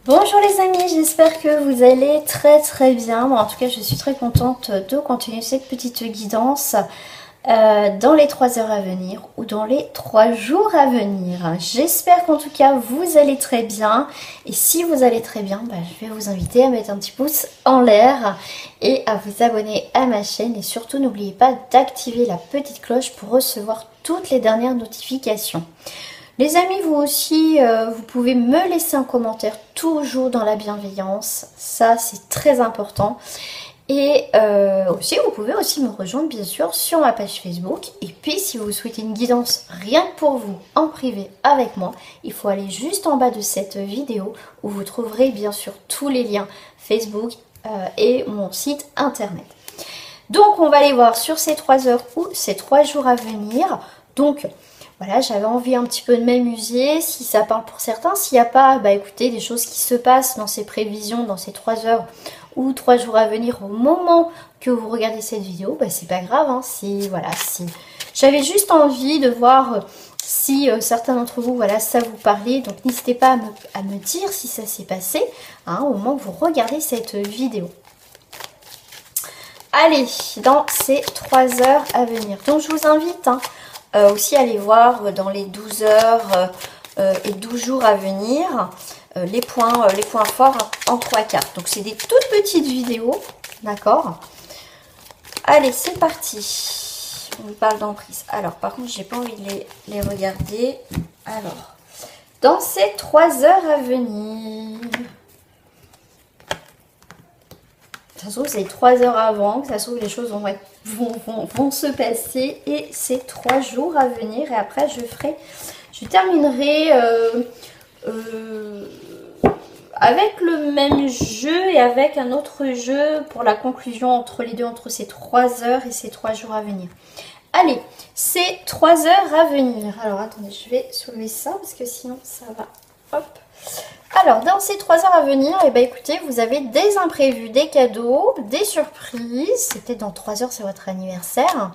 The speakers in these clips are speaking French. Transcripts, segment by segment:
Bonjour les amis, j'espère que vous allez très bien. Moi, en tout cas, je suis très contente de continuer cette petite guidance dans les 3 heures à venir ou dans les 3 jours à venir. J'espère qu'en tout cas, vous allez très bien. Et si vous allez très bien, je vais vous inviter à mettre un petit pouce en l'air et à vous abonner à ma chaîne. Et surtout, n'oubliez pas d'activer la petite cloche pour recevoir toutes les dernières notifications. Les amis, vous aussi, vous pouvez me laisser un commentaire toujours dans la bienveillance. Ça, c'est très important. Et aussi, vous pouvez aussi me rejoindre, bien sûr, sur ma page Facebook. Et puis, si vous souhaitez une guidance rien que pour vous, en privé, avec moi, il faut aller juste en bas de cette vidéo où vous trouverez, bien sûr, tous les liens Facebook et mon site internet. Donc, on va aller voir sur ces 3 heures ou ces 3 jours à venir. Donc, voilà, j'avais envie un petit peu de m'amuser, si ça parle pour certains. S'il n'y a pas, écoutez, des choses qui se passent dans ces prévisions, dans ces 3 heures ou 3 jours à venir au moment que vous regardez cette vidéo, c'est pas grave. Hein, voilà, j'avais juste envie de voir si certains d'entre vous, voilà, ça vous parlait. Donc n'hésitez pas à me dire si ça s'est passé au moment que vous regardez cette vidéo. Allez, dans ces 3 heures à venir. Donc je vous invite aussi à aller voir dans les 12 heures et 12 jours à venir les points forts en 3 cartes. Donc c'est des toutes petites vidéos, d'accord? Allez, c'est parti. On parle d'emprise. Alors par contre, j'ai pas envie de les regarder. Alors, dans ces 3 heures à venir... Ça se trouve, c'est 3 heures avant, que ça se trouve, les choses vont se passer. Et c'est 3 jours à venir. Et après, je terminerai avec le même jeu et avec un autre jeu pour la conclusion entre les deux, entre ces 3 heures et ces 3 jours à venir. Allez, c'est 3 heures à venir. Alors, attendez, je vais soulever ça parce que sinon, ça va. Hop. Alors, dans ces 3 heures à venir, écoutez, vous avez des imprévus, des cadeaux, des surprises. C'est peut-être dans 3 heures, c'est votre anniversaire.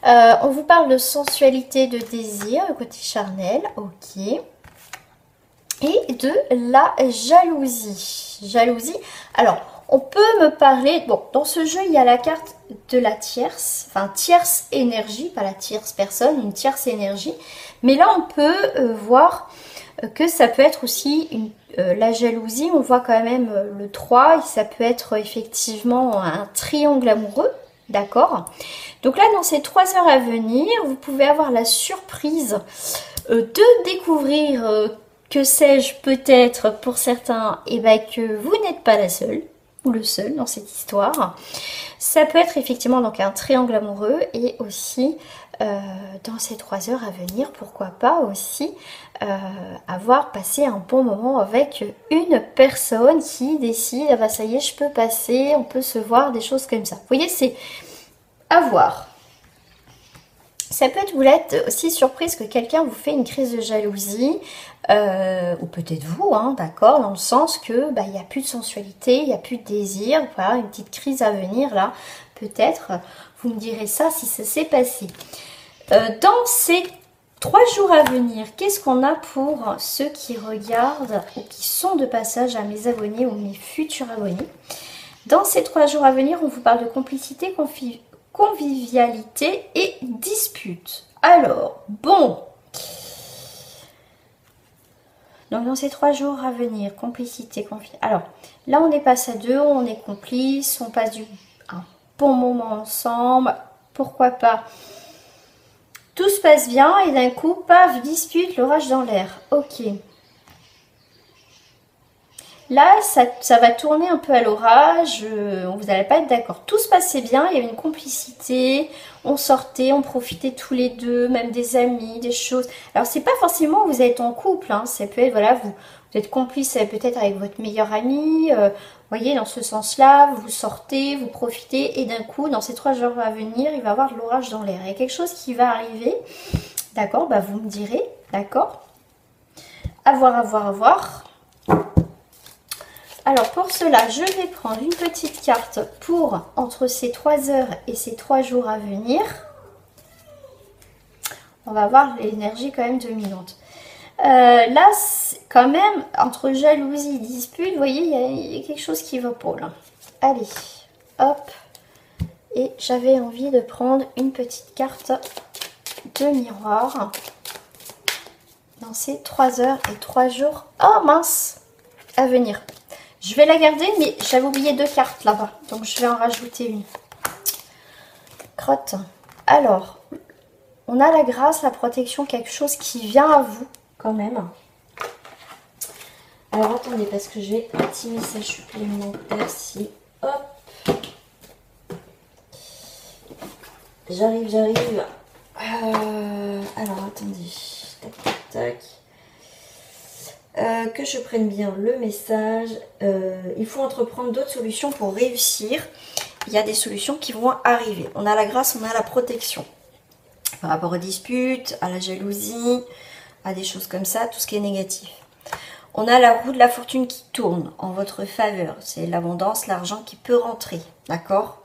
On vous parle de sensualité, de désir, le côté charnel, ok. Et de la jalousie. Jalousie, alors, on peut me parler... Bon, dans ce jeu, il y a la carte de la tierce, enfin, tierce énergie, pas la tierce personne, une tierce énergie. Mais là, on peut voir... que ça peut être aussi la jalousie, on voit quand même le 3, et ça peut être effectivement un triangle amoureux, d'accord? Donc là, dans ces 3 heures à venir, vous pouvez avoir la surprise de découvrir, que sais-je, peut-être pour certains, que vous n'êtes pas la seule, ou le seul dans cette histoire. Ça peut être effectivement donc un triangle amoureux et aussi dans ces 3 heures à venir, pourquoi pas aussi avoir passé un bon moment avec une personne qui décide, ah ça y est, je peux passer, on peut se voir, des choses comme ça. Vous voyez, c'est à voir. Ça peut être, vous l'êtes aussi surprise que quelqu'un vous fait une crise de jalousie, ou peut-être vous, d'accord, dans le sens que il n'y a plus de sensualité, il n'y a plus de désir, voilà, une petite crise à venir là, peut-être, vous me direz ça si ça s'est passé. Dans ces 3 jours à venir, qu'est-ce qu'on a pour ceux qui regardent ou qui sont de passage à mes abonnés ou mes futurs abonnés? Dans ces 3 jours à venir, on vous parle de complicité, convivialité et dispute. Alors, bon. Donc, dans ces 3 jours à venir, complicité, convivialité. Alors, là, on est passé à 2, on est complices, on passe un bon moment ensemble. Pourquoi pas? Tout se passe bien et d'un coup, paf, dispute, l'orage dans l'air. Ok. Là, ça va tourner un peu à l'orage, vous n'allez pas être d'accord. Tout se passait bien, il y avait une complicité, on sortait, on profitait tous les deux, même des amis, des choses. Alors, c'est pas forcément vous êtes en couple, ça peut être, voilà, vous êtes complice peut-être avec votre meilleur ami, voyez, dans ce sens-là, vous sortez, vous profitez, et d'un coup, dans ces 3 jours à venir, il va y avoir de l'orage dans l'air. Il y a quelque chose qui va arriver, d'accord, vous me direz, d'accord. À voir. Alors pour cela, je vais prendre une petite carte pour entre ces 3 heures et ces 3 jours à venir. On va voir l'énergie quand même dominante. Là, quand même, entre jalousie et dispute, vous voyez, il y a quelque chose qui va pas là. Allez, hop. Et j'avais envie de prendre une petite carte de miroir dans ces 3 heures et 3 jours. Oh mince, à venir. Je vais la garder, mais j'avais oublié 2 cartes là-bas. Donc je vais en rajouter une. Crotte. Alors, on a la grâce, la protection, quelque chose qui vient à vous quand même. Alors attendez, parce que j'ai un petit message supplémentaire si. Hop. J'arrive. Alors attendez. Tac, tac, tac. Que je prenne bien le message. Il faut entreprendre d'autres solutions pour réussir. Il y a des solutions qui vont arriver. On a la grâce, on a la protection. Par rapport aux disputes, à la jalousie, à des choses comme ça, tout ce qui est négatif. On a la roue de la fortune qui tourne en votre faveur. C'est l'abondance, l'argent qui peut rentrer. D'accord ?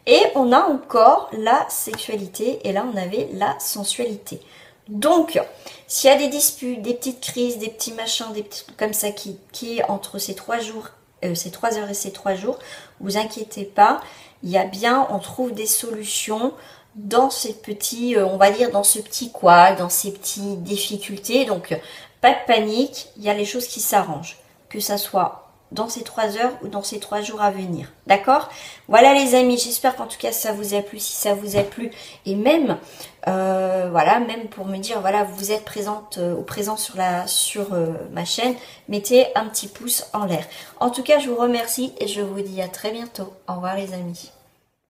Et on a encore la sexualité. Et là, on avait la sensualité. Donc, s'il y a des disputes, des petites crises, des petits machins, des petits trucs comme ça qui est entre ces 3 jours, ces 3 heures et ces 3 jours, vous inquiétez pas. Il y a bien, on trouve des solutions dans ces petits, on va dire, dans ce petit couac, dans ces petites difficultés. Donc, pas de panique, il y a les choses qui s'arrangent. Que ça soit dans ces 3 heures ou dans ces 3 jours à venir. D'accord? Voilà les amis, j'espère qu'en tout cas ça vous a plu. Si ça vous a plu, et même, voilà, même pour me dire, voilà, vous êtes présente ou présent sur ma chaîne, mettez un petit pouce en l'air. En tout cas, je vous remercie et je vous dis à très bientôt. Au revoir les amis.